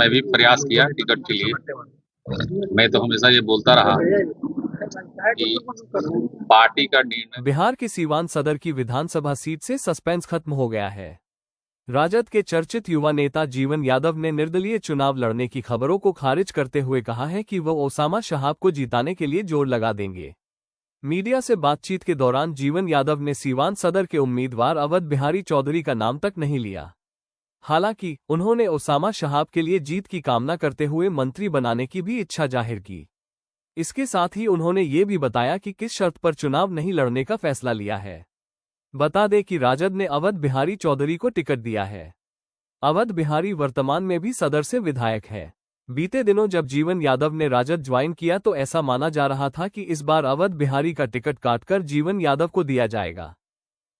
मैं भी प्रयास किया टिकट के लिए। मैं तो हमेशा ये बोलता रहा कि पार्टी का निर्णय। बिहार के सीवान सदर की विधानसभा सीट से सस्पेंस खत्म हो गया है। राजद के चर्चित युवा नेता जीवन यादव ने निर्दलीय चुनाव लड़ने की खबरों को खारिज करते हुए कहा है कि वह ओसामा शहाब को जिताने के लिए जोर लगा देंगे। मीडिया से बातचीत के दौरान जीवन यादव ने सीवान सदर के उम्मीदवार अवध बिहारी चौधरी का नाम तक नहीं लिया। हालांकि उन्होंने ओसामा शहाब के लिए जीत की कामना करते हुए मंत्री बनाने की भी इच्छा जाहिर की। इसके साथ ही उन्होंने ये भी बताया कि किस शर्त पर चुनाव नहीं लड़ने का फैसला लिया है। बता दें कि राजद ने अवध बिहारी चौधरी को टिकट दिया है। अवध बिहारी वर्तमान में भी सदर से विधायक है। बीते दिनों जब जीवन यादव ने राजद ज्वाइन किया तो ऐसा माना जा रहा था कि इस बार अवध बिहारी का टिकट काटकर जीवन यादव को दिया जाएगा।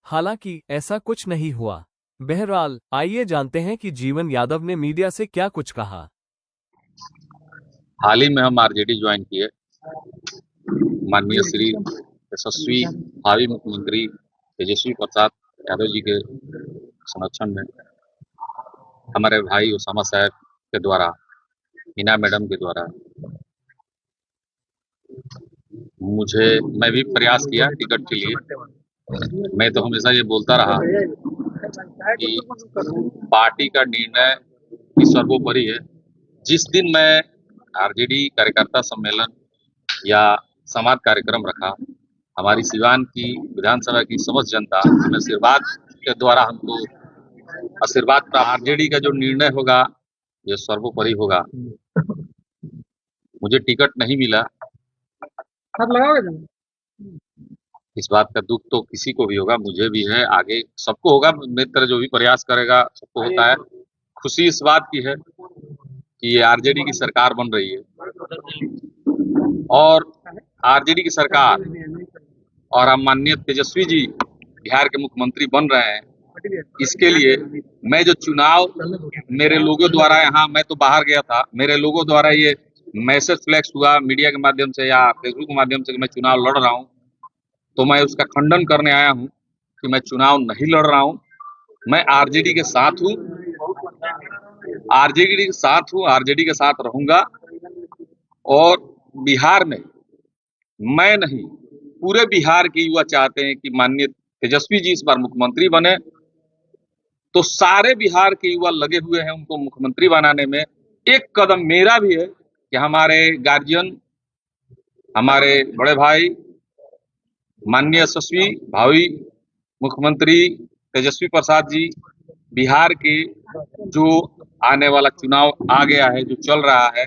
हालांकि ऐसा कुछ नहीं हुआ। बहरहाल आइए जानते हैं कि जीवन यादव ने मीडिया से क्या कुछ कहा। हाल ही में हम आरजेडी ज्वाइन किए। माननीय श्री यशस्वी भावी मुख्यमंत्री तेजस्वी प्रसाद यादव जी के संरक्षण में हमारे भाई ओसामा साहब के द्वारा, हिना मैडम के द्वारा मैं भी प्रयास किया टिकट के लिए। मैं तो हमेशा ये बोलता रहा कि पार्टी का निर्णय ही सर्वोपरि है। जिस दिन मैं आरजेडी कार्यकर्ता सम्मेलन या संवाद कार्यक्रम रखा, हमारी सिवान की विधानसभा की समस्त जनता हमें आशीर्वाद के द्वारा हमको आशीर्वाद प्राप्त। आरजेडी का जो निर्णय होगा ये सर्वोपरि होगा। मुझे टिकट नहीं मिला, इस बात का दुख तो किसी को भी होगा, मुझे भी है, आगे सबको होगा। मेरी तरह जो भी प्रयास करेगा सबको होता है। खुशी इस बात की है कि ये आरजेडी की सरकार बन रही है और आरजेडी की सरकार और हम माननीय तेजस्वी जी बिहार के मुख्यमंत्री बन रहे हैं। इसके लिए मैं जो चुनाव मेरे लोगों द्वारा, यहाँ मैं तो बाहर गया था, मेरे लोगों द्वारा ये मैसेज फ्लैक्स हुआ मीडिया के माध्यम से या फेसबुक के माध्यम से कि मैं चुनाव लड़ रहा हूँ, तो मैं उसका खंडन करने आया हूँ कि मैं चुनाव नहीं लड़ रहा हूँ। मैं आरजेडी के साथ हूँ, आरजेडी के साथ हूँ, आरजेडी के साथ रहूंगा। और बिहार में मैं नहीं, पूरे बिहार के युवा चाहते हैं कि माननीय तेजस्वी जी इस बार मुख्यमंत्री बने, तो सारे बिहार के युवा लगे हुए हैं उनको मुख्यमंत्री बनाने में। एक कदम मेरा भी है कि हमारे गार्जियन, हमारे बड़े भाई माननीय यशस्वी भावी मुख्यमंत्री तेजस्वी प्रसाद जी, बिहार के जो आने वाला चुनाव आ गया है, जो चल रहा है,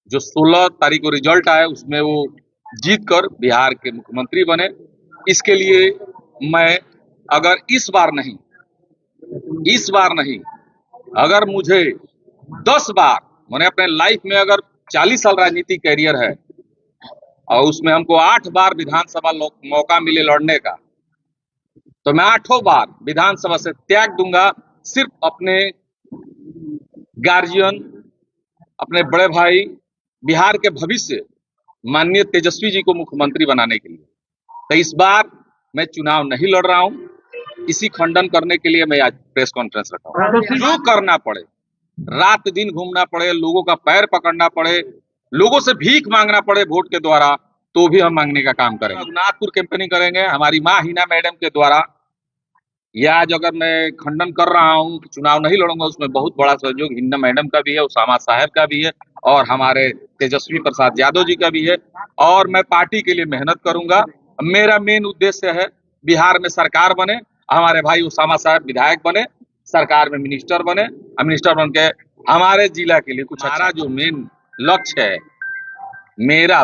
जो 16 तारीख को रिजल्ट आया उसमें वो जीत कर बिहार के मुख्यमंत्री बने। इसके लिए मैं अगर इस बार नहीं, अगर मुझे 10 बार, मैंने अपने लाइफ में अगर 40 साल राजनीतिक कैरियर है और उसमें हमको 8 बार विधानसभा मौका मिले लड़ने का, तो मैं 8 बार विधानसभा से त्याग दूंगा, सिर्फ अपने गार्जियन, अपने बड़े भाई, बिहार के भविष्य माननीय तेजस्वी जी को मुख्यमंत्री बनाने के लिए। तो इस बार मैं चुनाव नहीं लड़ रहा हूं। इसी खंडन करने के लिए मैं आज प्रेस कॉन्फ्रेंस रखा हूं। जो करना पड़े, रात दिन घूमना पड़े, लोगों का पैर पकड़ना पड़े, लोगों से भीख मांगना पड़े वोट के द्वारा, तो भी हम मांगने का काम करेंगे। रघुनाथपुर कैंपेनिंग करेंगे हमारी माँ हिना मैडम के द्वारा। यह आज अगर मैं खंडन कर रहा हूं कि चुनाव नहीं लड़ूंगा, उसमें बहुत बड़ा सहयोग हिना मैडम का भी है, ओसामा साहब का भी है और हमारे तेजस्वी प्रसाद यादव जी का भी है। और मैं पार्टी के लिए मेहनत करूंगा। मेरा मेन उद्देश्य है बिहार में सरकार बने, हमारे भाई ओसामा साहब विधायक बने, सरकार में मिनिस्टर बने, मिनिस्टर बन के हमारे जिला के लिए कुछ। हमारा जो मेन लक्ष्य है,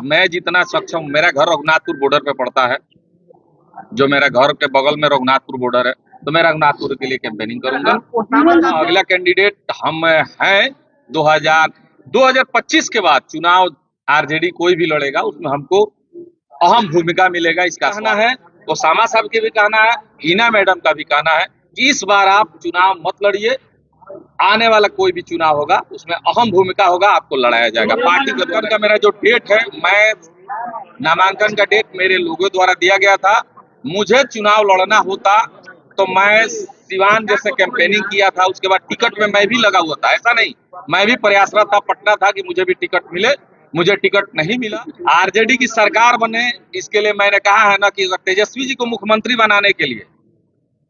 मैं जितना सक्षम, मेरा घर रघुनाथपुर बॉर्डर पे पड़ता है, जो मेरा घर के बगल में रघुनाथपुर बॉर्डर है, तो मैं रघुनाथपुर के लिए कैंपेनिंग करूंगा। अगला कैंडिडेट हम हैं 2025 के बाद चुनाव आरजेडी कोई भी लड़ेगा, उसमें हमको अहम भूमिका मिलेगा। इसका कहना है, ओसामा साहब के भी कहना है, हिना मैडम का भी कहना है कि इस बार आप चुनाव मत लड़िए, आने वाला कोई भी चुनाव होगा उसमें अहम भूमिका होगा, आपको लड़ाया जाएगा। पार्टी के द्वारा का मेरा जो डेट है, मैं नामांकन का डेट मेरे लोगों द्वारा दिया गया था। मुझे चुनाव लड़ना होता तो मैं सिवान जैसे कैंपेनिंग किया था, उसके बाद टिकट में मैं भी लगा हुआ था, ऐसा नहीं, मैं भी प्रयासरत था पटना था कि मुझे भी टिकट मिले, मुझे टिकट नहीं मिला। आरजेडी की सरकार बने, इसके लिए मैंने कहा है ना कि अगर तेजस्वी जी को मुख्यमंत्री बनाने के लिए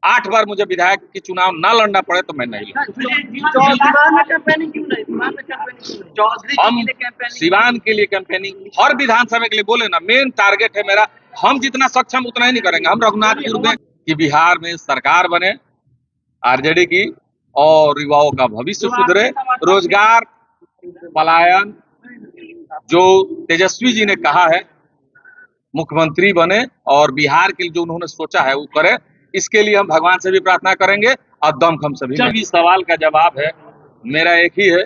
8 बार मुझे विधायक की चुनाव ना लड़ना पड़े तो मैं नहीं लड़ूंगा। हम सिवान के लिए कैंपेनिंग हर विधानसभा के लिए बोले ना, मेन टारगेट है मेरा, हम जितना सक्षम उतना ही नहीं करेंगे। हम रघुनाथपुर में कि बिहार में सरकार बने आरजेडी की और युवाओं का भविष्य सुधरे, रोजगार पलायन जो तेजस्वी जी ने कहा है मुख्यमंत्री बने और बिहार के लिए जो उन्होंने सोचा है वो करे, इसके लिए हम भगवान से भी प्रार्थना करेंगे और दमखम से भी। सवाल का जवाब है मेरा एक ही है,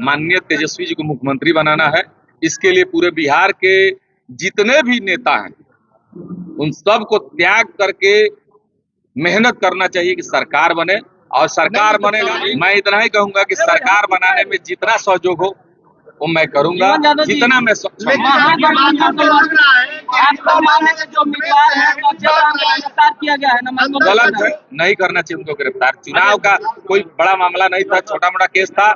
माननीय तेजस्वी जी को मुख्यमंत्री बनाना है। इसके लिए पूरे बिहार के जितने भी नेता हैं उन सब को त्याग करके मेहनत करना चाहिए कि सरकार बने, और सरकार बनेगा। मैं इतना ही कहूंगा कि सरकार बनाने में जितना सहयोग हो वो मैं करूंगा, जितना मैं सक्षम गलत है, नहीं करना चाहिए उनको गिरफ्तार। चुनाव का कोई बड़ा मामला नहीं था, छोटा मोटा केस था,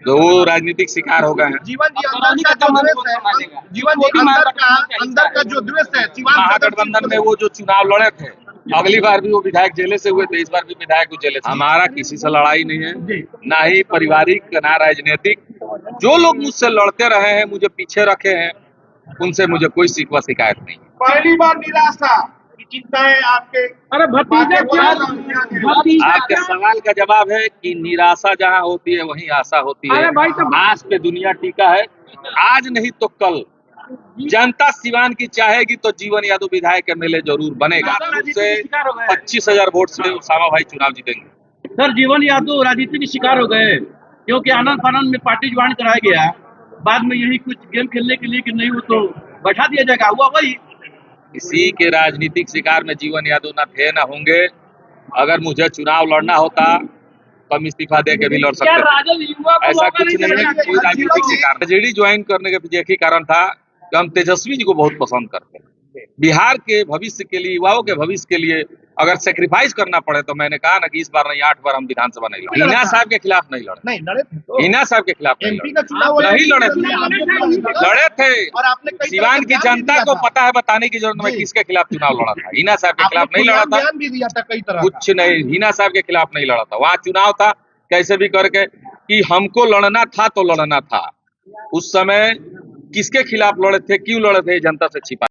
दो राजनीतिक शिकार हो गए हैं। अंदर का जो द्वेष है महागठबंधन में वो जो चुनाव लड़े थे, अगली बार भी वो विधायक जेले से हुए थे, इस बार भी विधायक को जेले से। हमारा किसी से लड़ाई नहीं है, ना ही पारिवारिक ना राजनीतिक। जो लोग मुझसे लड़ते रहे हैं, मुझे पीछे रखे हैं, उनसे मुझे कोई शिकवा शिकायत नहीं। पहली बार निराशा की चिंता है आपके। अरे भतीजा आपके सवाल का जवाब है कि निराशा जहाँ होती है वहीं आशा होती है। आस पे दुनिया टीका है, आज नहीं तो कल जनता सिवान की चाहेगी तो जीवन यादव विधायक एमएलए जरूर बनेगा। उससे 25,000 वोट से उसामा भाई चुनाव जीतेंगे। सर, जीवन यादव राजनीति के शिकार हो गए क्योंकि आनंद फानंद में पार्टी ज्वाइन कराया गया, बाद में यही कुछ गेम खेलने के लिए कि नहीं वो तो बैठा दिया जाएगा, हुआ वही। इसी के राजनीतिक शिकार में जीवन यादव न थे न होंगे। अगर मुझे चुनाव लड़ना होता तो हम इस्तीफा दे के भी लड़ सकते थे। ऐसा कुछ नहीं है, कोई राजनीतिक शिकार। आरजेडी ज्वाइन करने के पीछे एक ही कारण था कि हम तेजस्वी जी को बहुत पसंद करते हैं। बिहार के भविष्य के लिए, युवाओं के भविष्य के लिए अगर सेक्रीफाइस करना पड़े तो मैंने कहा ना कि इस बार नहीं 8 बार हम विधानसभा नहीं लड़े। हिना साहब के खिलाफ नहीं लड़े, हिना साहब के खिलाफ नहीं लड़े थे। सिवान की जनता को पता है, बताने की जरूरत नहीं किसके खिलाफ चुनाव लड़ा था। हिना साहब के खिलाफ नहीं लड़ा था, कुछ नहीं, हिना साहब के खिलाफ नहीं लड़ा था। वहाँ चुनाव था कैसे भी करके कि हमको लड़ना था तो लड़ना था। उस समय किसके खिलाफ लड़े थे, क्यों लड़े थे, जनता से छिपा।